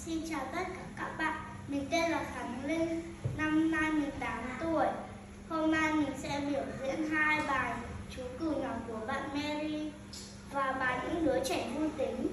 Xin chào tất cả các bạn, mình tên là Khánh Linh, năm nay mình 8 tuổi. Hôm nay mình sẽ biểu diễn 2 bài Chú cừu nhỏ của bạn Mary và bài Những đứa trẻ vui tính.